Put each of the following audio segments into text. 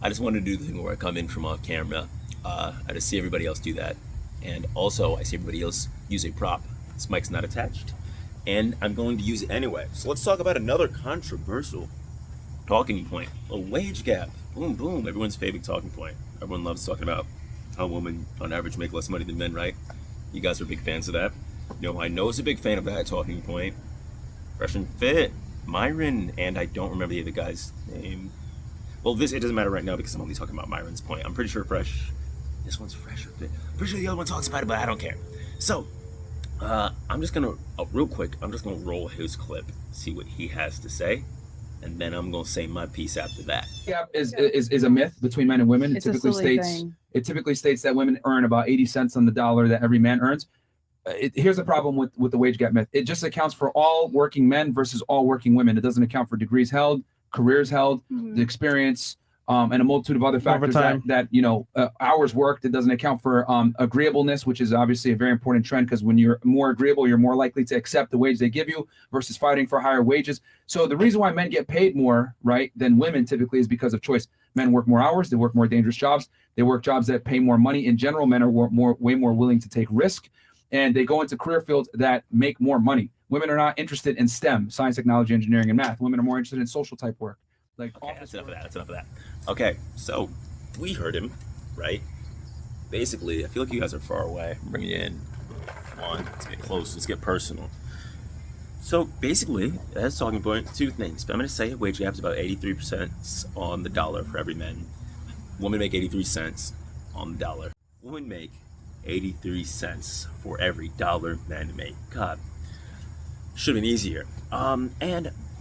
I just wanted to do the thing where I come in from off camera. I just see everybody else do that. And also, I see everybody else use a prop. This mic's not attached. And I'm going to use it anyway. So let's talk about another controversial talking point. A wage gap. Boom, boom. Everyone's favorite talking point. Everyone loves talking about how women, on average, make less money than men, right? You guys are big fans of that. You know, I know is a big fan of that talking point. Fresh and Fit. Myron, and I don't remember the other guy's name. Well, it doesn't matter right now because I'm only talking about Myron's point. I'm pretty sure this one's Fresh or Fit. Pretty sure the other one talks about it, but I don't care. So, I'm just gonna, real quick, I'm just gonna roll his clip, see what he has to say, and then I'm gonna say my piece after that. Gap is a myth between men and women. It's a silly thing. It typically states that women earn about 80 cents on the dollar that every man earns. Here's the problem with the wage gap myth. It just accounts for all working men versus all working women. It doesn't account for degrees held, careers held, the experience, and a multitude of other factors that hours worked. It doesn't account for agreeableness, which is obviously a very important trend, because when you're more agreeable, you're more likely to accept the wage they give you versus fighting for higher wages. So the reason why men get paid more, right, than women typically is because of choice. Men work more hours, they work more dangerous jobs, they work jobs that pay more money. In general, men are way more willing to take risk, and they go into career fields that make more money. Women are not interested in STEM, science, technology, engineering, and math. Women are more interested in social type work. Okay, that's enough of that. That's enough of that. Okay, so we heard him, right? Basically, I feel like you guys are far away. Bring it in. Come on, let's get close. Let's get personal. So basically, that's talking point. Two things. Feminists say wage gap is about 83% on the dollar for every man. Women make 83 cents on the dollar. Women make 83 cents for every dollar men make. God, should have been easier.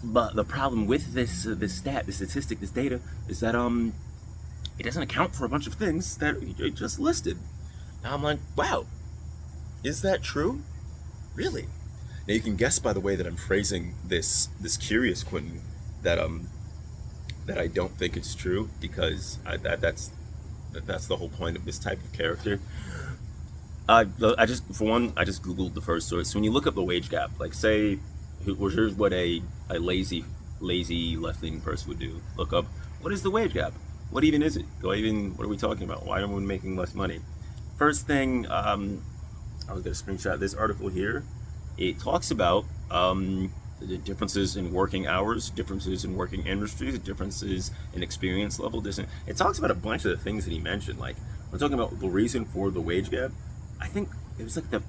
But the problem with this stat, this statistic, this data, is that it doesn't account for a bunch of things that you just listed. Now I'm like, wow, is that true? Really? Now you can guess by the way that I'm phrasing this curious, Quentin, that I don't think it's true, because that's the whole point of this type of character. I just googled the first source. So when you look up the wage gap, like say, here's what a lazy left-leaning person would do. Look up, what is the wage gap? What even is it? What are we talking about? Why are we making less money? First thing, I was gonna screenshot this article here. It talks about the differences in working hours, differences in working industries, differences in experience level. It talks about a bunch of the things that he mentioned. Like, we're talking about the reason for the wage gap. I think it was like the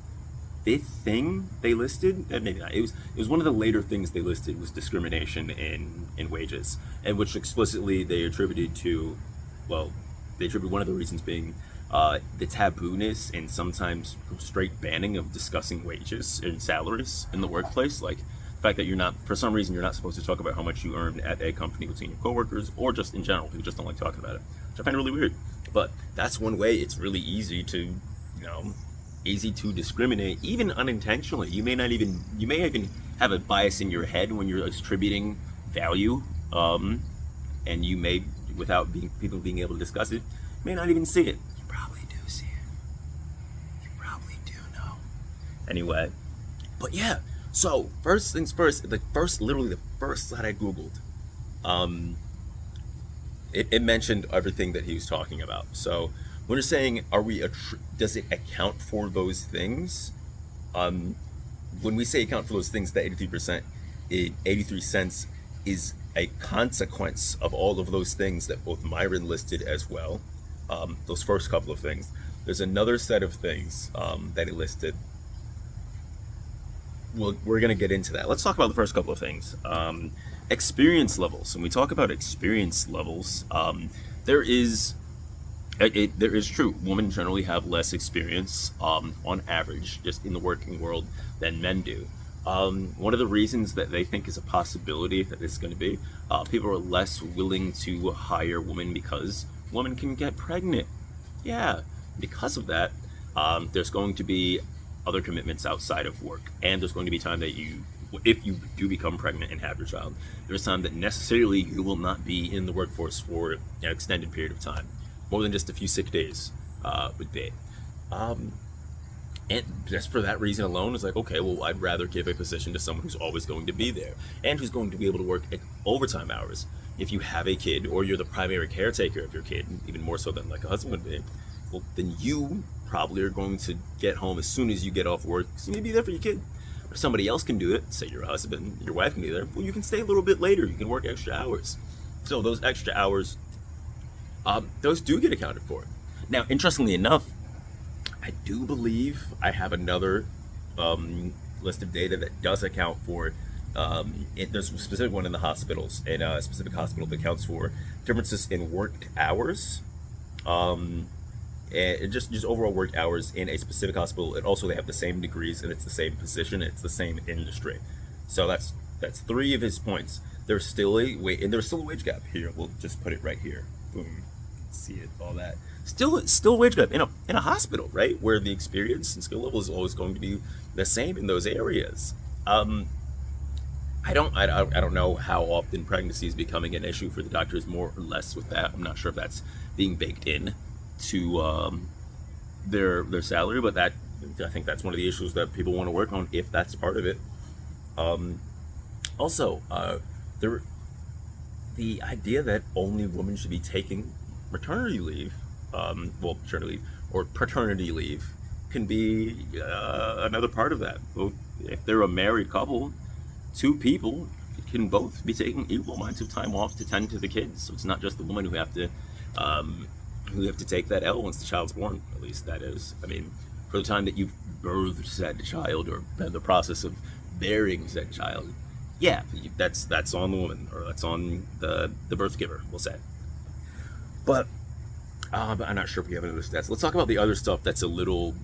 fifth thing they listed. Maybe not. It was one of the later things they listed was discrimination in wages, and which explicitly they attributed to, they attributed one of the reasons being the tabooness and sometimes straight banning of discussing wages and salaries in the workplace. Like the fact that for some reason you're not supposed to talk about how much you earn at a company between your coworkers, or just in general, people just don't like talking about it, which I find really weird. But that's one way it's really easy to, easy to discriminate, even unintentionally. You may even have a bias in your head when you're attributing value, and you may, without people being able to discuss it, may not even see it. You probably do see it. You probably do know. Anyway, but yeah. So first things first. Literally the first that I googled, it mentioned everything that he was talking about. So when you're saying, does it account for those things? When we say account for those things, the 83%, 83 cents is a consequence of all of those things that both Myron listed as well. Those first couple of things. There's another set of things that he listed. Well, we're going to get into that. Let's talk about the first couple of things. Experience levels. When we talk about experience levels, there is true. Women generally have less experience on average, just in the working world, than men do. One of the reasons that they think is a possibility that it's going to be, people are less willing to hire women because women can get pregnant. Yeah, because of that, there's going to be other commitments outside of work, and there's going to be time that if you do become pregnant and have your child, there's time that necessarily you will not be in the workforce for an extended period of time, more than just a few sick days would be. And just for that reason alone, it's like, okay, well, I'd rather give a position to someone who's always going to be there and who's going to be able to work at overtime hours. if you have a kid or you're the primary caretaker of your kid, even more so than like a husband would be, well, then you probably are going to get home as soon as you get off work, so you need to be there for your kid. If somebody else can do it, say your husband, your wife can be there, well, you can stay a little bit later. You can work extra hours. So those extra hours, those do get accounted for. Now, interestingly enough, I do believe I have another list of data that does account for. There's a specific one in the hospitals, and a specific hospital that accounts for differences in worked hours. And just overall work hours in a specific hospital, and also they have the same degrees, and it's the same position, it's the same industry. So that's three of his points. There's still a wage gap here. We'll just put it right here. Boom, see it, all that. Still a wage gap in a hospital, right, where the experience and skill level is always going to be the same in those areas. I don't know how often pregnancy is becoming an issue for the doctors, more or less with that. I'm not sure if that's being baked in to their salary, but I think that's one of the issues that people want to work on if that's part of it. Also, the idea that only women should be taking maternity leave, maternity leave or paternity leave, can be another part of that. Well, if they're a married couple, two people can both be taking equal amounts of time off to tend to the kids. So it's not just the woman who have to take that L once the child's born. At least that is. I mean, for the time that you've birthed said child or been in the process of bearing said child, yeah, that's on the woman, or that's on the birth giver, we'll say. But I'm not sure if we have any other stats. Let's talk about the other stuff that's a little.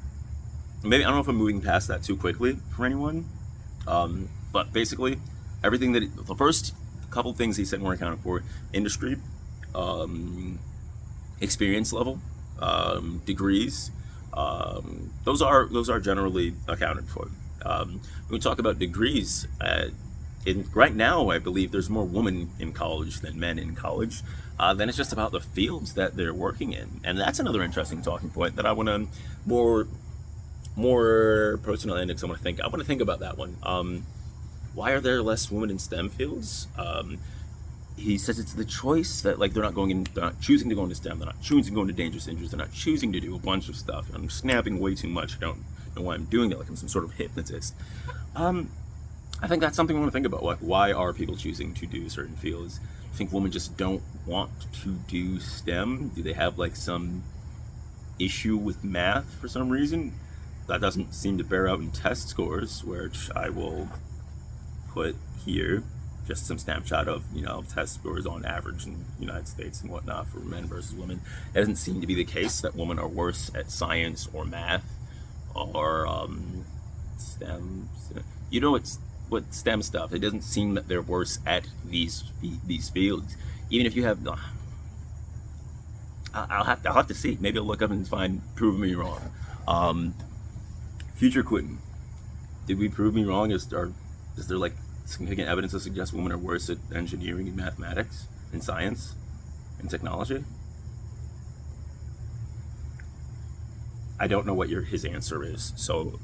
Maybe I don't know if I'm moving past that too quickly for anyone. But basically, everything the first couple things he said weren't accounted for: industry, experience level, degrees. Those are generally accounted for. When we talk about degrees, right now I believe there's more women in college than men in college. Then it's just about the fields that they're working in, and that's another interesting talking point that I want to more personal index. I want to think about that one. Why are there less women in STEM fields? He says it's the choice that, like, they're not choosing to go into STEM, they're not choosing to go into dangerous injuries, they're not choosing to do a bunch of stuff. I'm snapping way too much. I don't know why I'm doing it, like I'm some sort of hypnotist. I think that's something we want to think about. Like, why are people choosing to do certain fields? I think women just don't want to do STEM. Do they have like some issue with math for some reason? That doesn't seem to bear out in test scores, which I will put here. Just some snapshot of, test scores on average in the United States and whatnot for men versus women. It doesn't seem to be the case that women are worse at science or math or STEM. It's what STEM stuff. It doesn't seem that they're worse at these fields. Even if you have, I'll have to see. Maybe I'll look up and prove me wrong. Future Quentin, did we prove me wrong? Is there like significant evidence to suggest women are worse at engineering and mathematics and science and technology? I don't know what his answer is, so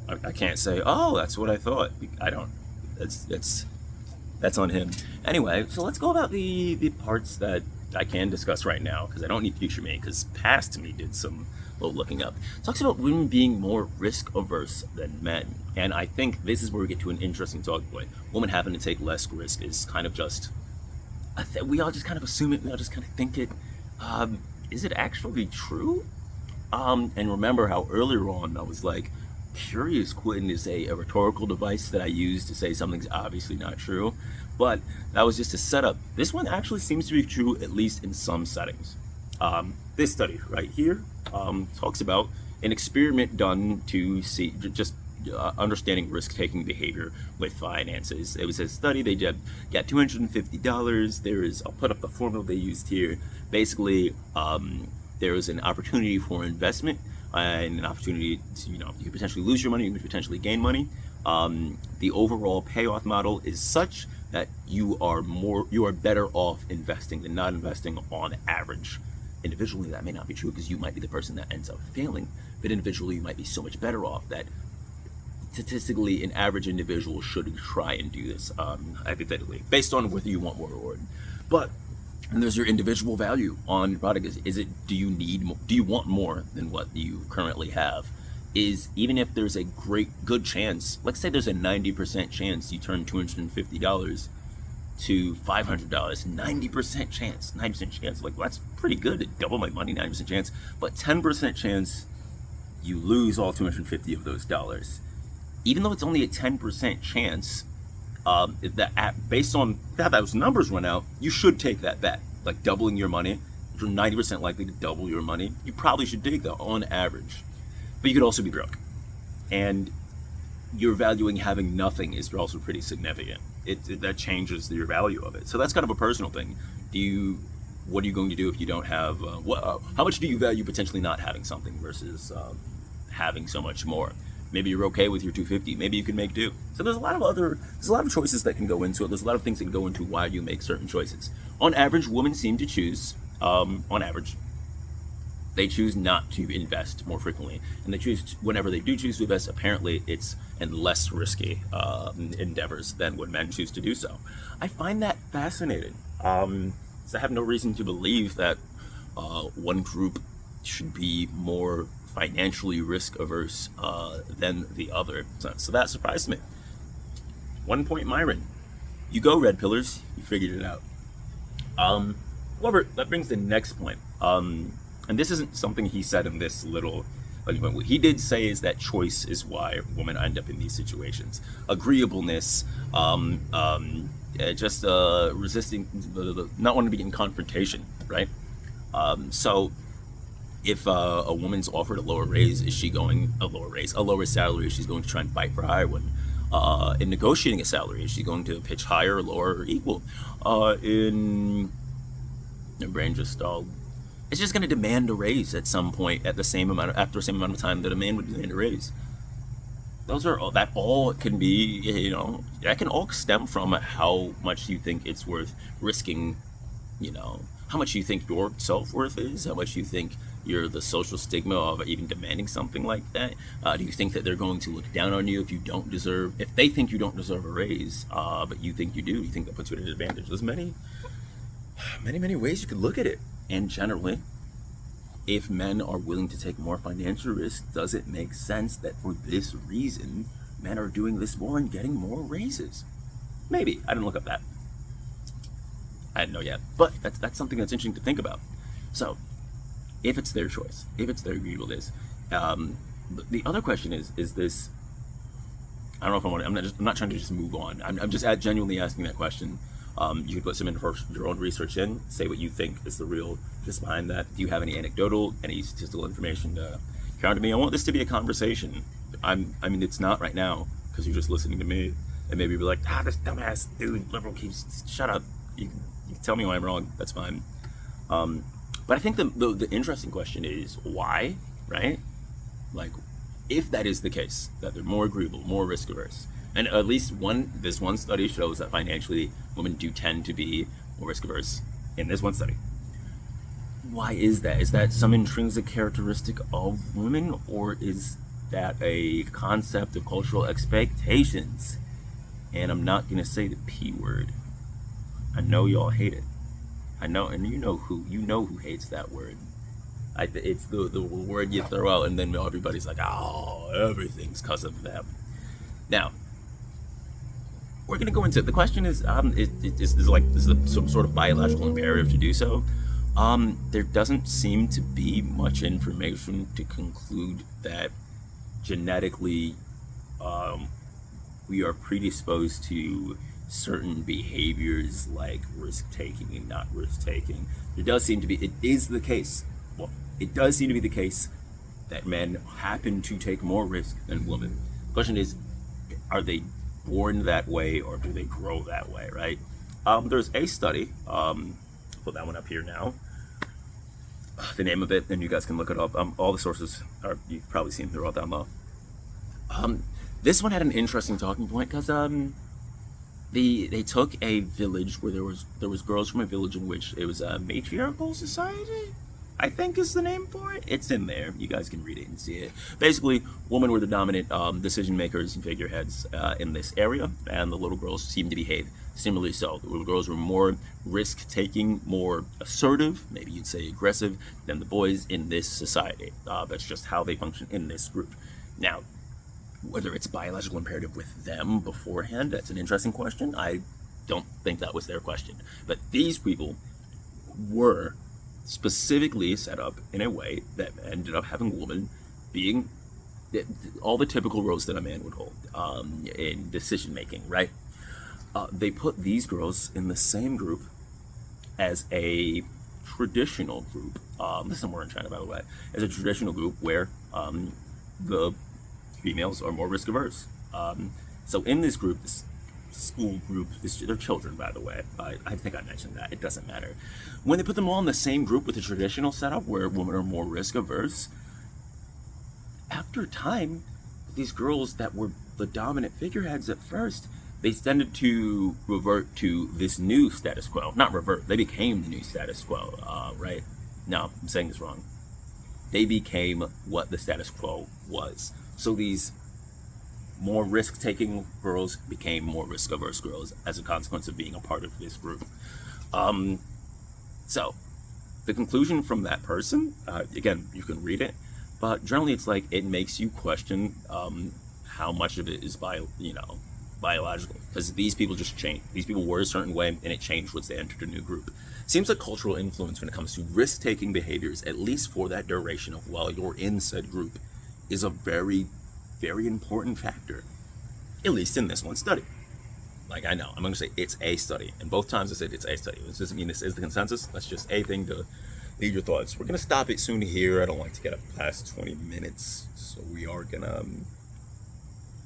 I can't say, oh, that's what I thought. I don't. That's on him. Anyway, so let's go about the parts that I can discuss right now, because I don't need future me, because past me did some little looking up. It talks about women being more risk averse than men, and I think this is where we get to an interesting talking point. Women having to take less risk is kind of just, we all just kind of assume it, we all just kind of think it. Is it actually true? And remember how earlier on I was like, curious Quentin is a rhetorical device that I use to say something's obviously not true, but that was just a setup. This one actually seems to be true, at least in some settings. This study right here talks about an experiment done to see just understanding risk-taking behavior with finances. It was a study. They got $250. I'll put up the formula they used here. Basically, there was an opportunity for investment and an opportunity to, you could potentially lose your money, you could potentially gain money. The overall payoff model is such that you are better off investing than not investing on average. Individually, that may not be true, because you might be the person that ends up failing, but individually you might be so much better off that statistically an average individual should try and do this, hypothetically, based on whether you want more reward. But and there's your individual value on your product. Is it, do you want more than what you currently have? Is, even if there's a good chance, let's say there's a 90% chance you turn $250 to $500, 90% chance, 90% chance, like, well, that's pretty good to double my money, 90% chance, but 10% chance you lose all 250 of those dollars. Even though it's only a 10% chance, based on how those numbers run out, you should take that bet. Like doubling your money, if you're 90% likely to double your money, you probably should take that on average. But you could also be broke. And your valuing having nothing is also pretty significant. That changes your value of it. So that's kind of a personal thing. What are you going to do if you don't have, how much do you value potentially not having something versus having so much more? Maybe you're okay with your 250. Maybe you can make do. So there's a lot of choices that can go into it. There's a lot of things that can go into why you make certain choices. On average, women seem to choose, they choose not to invest more frequently. And they choose, whenever they do choose to invest, apparently it's in less risky endeavors than when men choose to do so. I find that fascinating. So I have no reason to believe that one group should be more financially risk averse than the other. So that surprised me. 1 point, Myron. You go, red pillars. You figured it out. However, that brings the next point. And this isn't something he said in this little argument. What he did say is that choice is why women end up in these situations. Agreeableness, just resisting, not wanting to be in confrontation, right? So if a woman's offered a lower raise, a lower salary, she's going to try and fight for a higher one. In negotiating a salary, is she going to pitch higher, lower, or equal? Your brain just stalled. It's just going to demand a raise at some point, after the same amount of time that a man would demand a raise. That all can be, that can all stem from how much you think it's worth risking, how much you think your self-worth is, how much you think the social stigma of even demanding something like that. Do you think that they're going to look down on you if they think you don't deserve a raise, but you think you do? You think that puts you at an advantage? There's many ways you could look at it. And generally, if men are willing to take more financial risk, does it make sense that for this reason, men are doing this more and getting more raises? Maybe. I didn't look up that. I didn't know yet. But that's something that's interesting to think about. So, if it's their choice, if it's their agreeableness, the other question is this, I don't know if I'm not trying to just move on. I'm just genuinely asking that question. You could put some your own research in, say what you think is the real gist behind that. Do you have any anecdotal, any statistical information to counter me? I want this to be a conversation. I mean, it's not right now because you're just listening to me, and maybe you'll be like, this dumbass dude, liberal keeps, shut up. You can tell me why I'm wrong. That's fine. But I think the interesting question is why, right? Like, if that is the case, that they're more agreeable, more risk averse. And at least this one study shows that financially women do tend to be more risk averse in this one study. Why is that? Is that some intrinsic characteristic of women, or is that a concept of cultural expectations? And I'm not going to say the P word. I know y'all hate it. I know, and you know who hates that word. It's the word you throw out, and then everybody's like, oh, everything's because of them. Now, we're going to go into it. The question is, is some sort of biological imperative to do so? There doesn't seem to be much information to conclude that genetically we are predisposed to certain behaviors like risk-taking and not risk-taking. It does seem to be the case that men happen to take more risk than women. The question is, are they born that way or do they grow that way, right? There's a study, put that one up here now, the name of it, and you guys can look it up. All the sources you've probably seen, they're all down low. This one had an interesting talking point because they took a village where there was girls from a village in which it was a matriarchal society. I think is the name for it. It's in there. You guys can read it and see it. Basically, women were the dominant decision makers and figureheads in this area, and the little girls seemed to behave similarly so. The little girls were more risk-taking, more assertive, maybe you'd say aggressive, than the boys in this society. That's just how they function in this group. Now, whether it's a biological imperative with them beforehand, that's an interesting question. I don't think that was their question. But these people were specifically set up in a way that ended up having a woman being all the typical roles that a man would hold in decision making, right? They put these girls in the same group as a traditional group. This is somewhere in China, by the way, as a traditional group where the females are more risk averse. So in this group, this school group, they're children, by the way. I think I mentioned that. It doesn't matter. When they put them all in the same group with the traditional setup where women are more risk averse, after time, these girls that were the dominant figureheads at first, they tended to revert to this new status quo. Not revert, they became the new status quo, right? No, I'm saying this wrong. They became what the status quo was. So these more risk-taking girls became more risk-averse girls as a consequence of being a part of this group. So the conclusion from that person, again, you can read it, but generally it's like it makes you question how much of it is biological, because these people just changed. These people were a certain way, and it changed once they entered a new group. Seems like cultural influence when it comes to risk-taking behaviors, at least for that duration of while you're in said group, is a very, very important factor, at least in this one study. Like, I know, I'm going to say it's a study, and both times I said it's a study. This doesn't mean this is the consensus. That's just a thing to lead your thoughts. We're going to stop it soon here. I don't like to get up past 20 minutes, so we are going to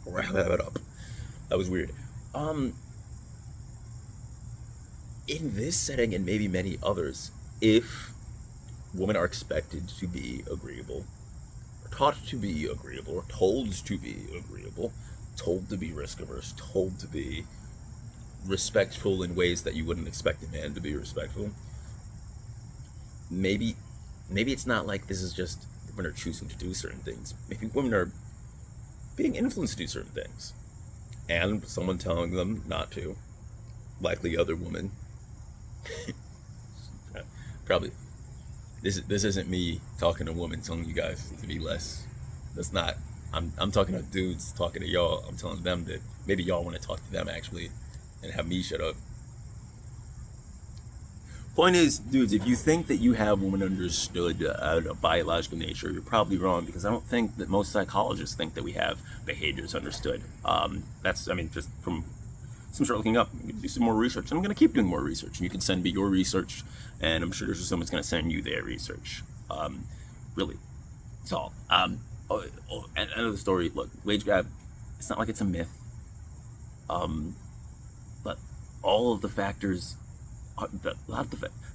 wrap it up. That was weird. In this setting, and maybe many others, if women are expected to be agreeable, or taught to be agreeable, or told to be agreeable, told to be risk-averse, told to be respectful in ways that you wouldn't expect a man to be respectful, maybe it's not like this is just women are choosing to do certain things. Maybe women are being influenced to do certain things, and someone telling them not to, likely other women. Probably this isn't me talking to women telling you guys to be less. That's not. I'm talking to dudes talking to y'all. I'm telling them that maybe y'all want to talk to them actually and have me shut up. Point is, dudes, if you think that you have women understood at a biological nature, you're probably wrong, because I don't think that most psychologists think that we have behaviors understood. Just from some start looking up, do some more research. I'm going to keep doing more research, and you can send me your research, and I'm sure there's someone's going to send you their research. Really, it's all. And another story. Look, wage gap. It's not like it's a myth. But all of the factors,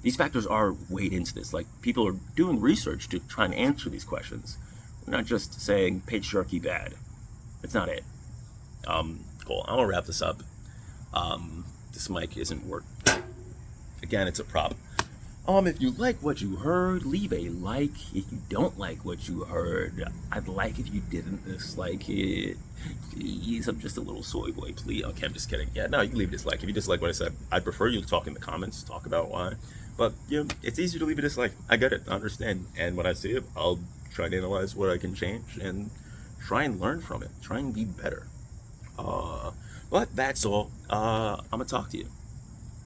these factors are weighed into this. Like, people are doing research to try and answer these questions. We're not just saying patriarchy bad. It's not it. Cool. I'm gonna wrap this up. This mic isn't working. Again, it's a prop. If you like what you heard, leave a like. If you don't like what you heard, I'd like if you didn't dislike it. Please, I'm just a little soy boy, please. Okay, I'm just kidding. Yeah, no, you can leave a dislike. If you dislike what I said, I'd prefer you to talk in the comments, talk about why. But, it's easy to leave a dislike. I get it, I understand. And when I see it, I'll try to analyze what I can change and try and learn from it. Try and be better. But that's all. I'm gonna talk to you.